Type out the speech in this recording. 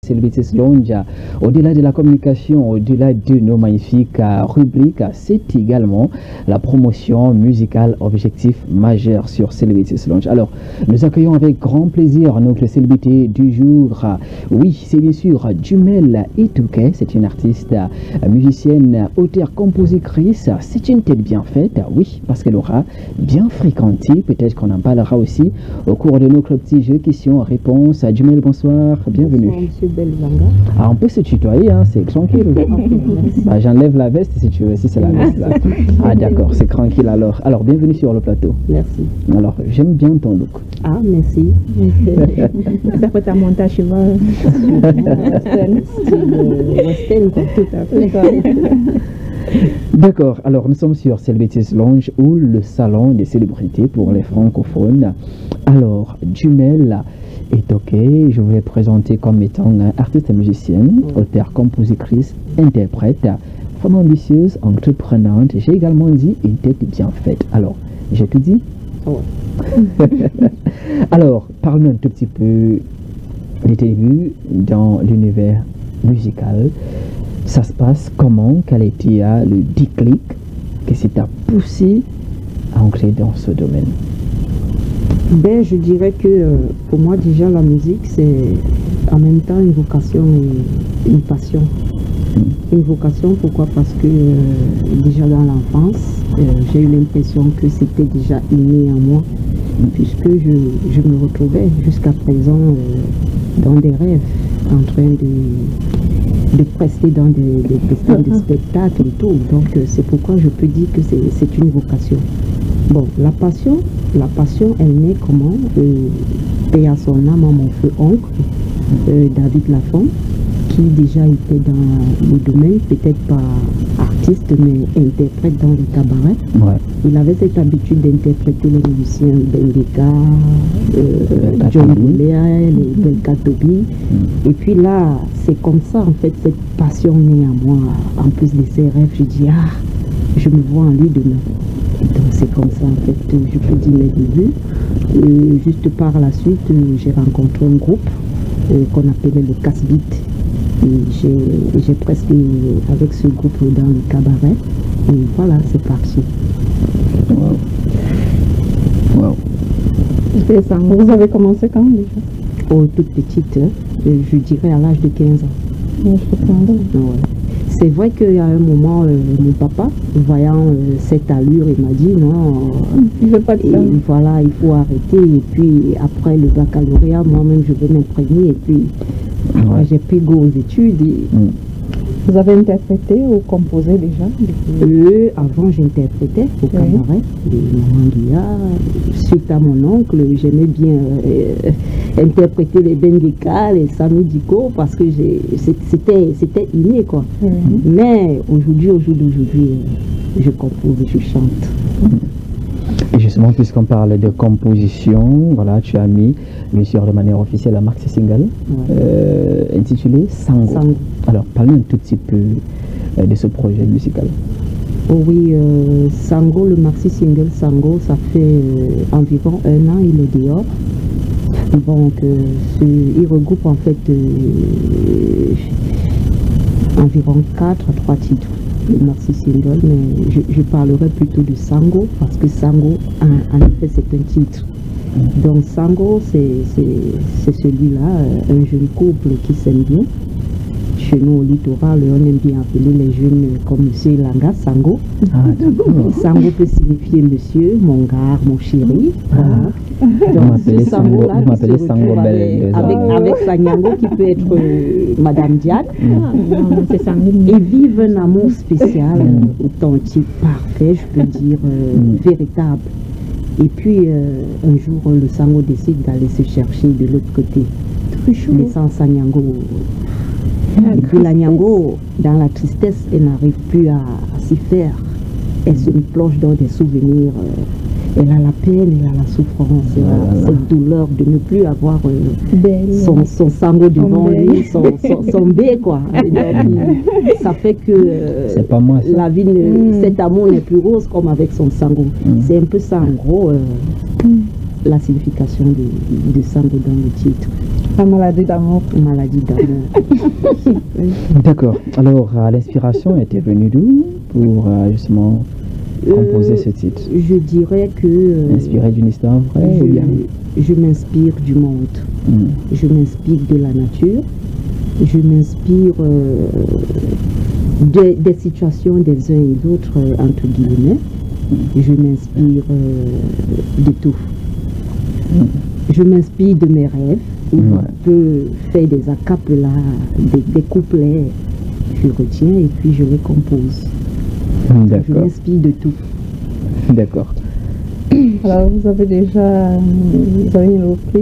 Celebrities Lounge, au-delà de la communication, au-delà de nos magnifiques rubriques, c'est également la promotion musicale, objectif majeur sur Celebrities Lounge. Alors, nous accueillons avec grand plaisir notre célébrité du jour. Oui, c'est bien sûr Jumel Itouké, c'est une artiste, musicienne, auteure, compositrice. C'est une tête bien faite, oui, parce qu'elle aura bien fréquenté. Peut-être qu'on en parlera aussi au cours de notre petit jeu questions-réponses. Jumel, bonsoir, bienvenue. Bonsoir, Monsieur Belvanga. Ah, on peut se tutoyer, hein, c'est tranquille. Bah, j'enlève la veste si tu veux, si c'est la veste là. Ah d'accord, c'est tranquille alors. Alors, bienvenue sur le plateau. Merci. Alors, j'aime bien ton look. Ah, merci. D'après ta montage, tu vas. Western, quoi, tout à fait. D'accord, alors nous sommes sur Celebrities Lounge ou le salon des célébrités pour les francophones. Alors, Jumel Itouké, je vous vais présenter comme étant artiste musicienne, auteure, compositrice, interprète, femme ambitieuse, entreprenante. J'ai également dit une tête bien faite. Alors, j'ai tout dit? Ouais. Alors, parle-nous un tout petit peu des débuts dans l'univers musical. Ça se passe comment? Quel était le déclic que ça t'a poussé à entrer dans ce domaine? Ben, je dirais que pour moi, déjà, la musique, c'est en même temps une vocation et une passion. Une vocation, pourquoi? Parce que déjà dans l'enfance, j'ai eu l'impression que c'était déjà inné en moi, puisque je me retrouvais jusqu'à présent dans des rêves, en train de prester dans des salles de spectacle et tout. Donc c'est pourquoi je peux dire que c'est une vocation. Bon, la passion, elle naît comment? Paix à son âme à mon feu oncle, David Lafont, qui déjà était dans le domaine, peut-être pas artiste, mais interprète dans les cabarets. Ouais. Il avait cette habitude d'interpréter les musiciens Bengeka, John Boulea, les Belka Tobi. Et puis là, c'est comme ça, en fait, cette passion née en moi. En plus de ses rêves, je dis, ah, je me vois en lui demain. Et donc c'est comme ça, en fait, je peux dire mes débuts. Juste par la suite, j'ai rencontré un groupe qu'on appelait le Casse-Beat. Et j'ai presque avec ce groupe dans le cabaret. Et voilà, c'est parti. Wow. Vous avez commencé quand déjà? Oh, toute petite, je dirais à l'âge de 15 ans. Je comprends. Ouais. C'est vrai qu'à un moment, mon papa, voyant cette allure, il m'a dit non, il veut pas de ça. Voilà, il faut arrêter. Et puis après le baccalauréat, moi-même, je veux m'imprégner. Et puis j'ai pris goût aux études. Et vous avez interprété ou composé déjà? Avant, j'interprétais au cabaret de Manguia. Suite à mon oncle, j'aimais bien interpréter les Bengeka, les Sami Diko, parce que c'était inné, quoi. Mais aujourd'hui, au jour d'aujourd'hui, je compose, je chante. Et justement, puisqu'on parle de composition, voilà, tu as mis, bien sûr, de manière officielle, un maxi single intitulé Sango. Alors, parle-nous un tout petit peu de ce projet musical. Oh oui, Sango, le maxi single Sango, ça fait environ 1 an, il est dehors. Donc, il regroupe en fait environ 4 à 3 titres. Le maxi single, mais je parlerai plutôt de Sango parce que Sango, en effet, c'est un titre. Donc Sango, c'est celui-là, un jeune couple qui s'aime bien. Chez nous au littoral, on aime bien appeler les jeunes comme Monsieur Langa Sango. Sango peut signifier monsieur, mon gars, mon chéri. Voilà. Donc ce Sango-là avec Sanyango qui peut être Madame Diane. Ils vivent un amour spécial, authentique, parfait, je peux dire, véritable. Et puis un jour, le Sango décide d'aller se chercher de l'autre côté, laissant Sanyango. Et puis la Nyango, dans la tristesse, elle n'arrive plus à s'y faire. Elle se plonge dans des souvenirs. Elle a la peine, elle a la souffrance, elle a cette douleur de ne plus avoir son Sango devant lui, son B, quoi. Et donc, ça fait que pas moi, ça. la vie, cet amour n'est plus rose comme avec son Sango. C'est un peu ça, en gros, la signification de Sango dans le titre. La maladie d'amour. Maladie d'amour. D'accord. Alors, l'inspiration était venue d'où pour justement composer ce titre? Je dirais que... Inspiré d'une histoire vraie ou bien? Je m'inspire du monde. Je m'inspire de la nature. Je m'inspire des situations des uns et d'autres, entre guillemets. Je m'inspire de tout. Je m'inspire de mes rêves. Je peux faire des acapellas, des couplets. Je retiens et puis je les compose. Je m'inspire de tout. D'accord. Alors, vous avez mis le clip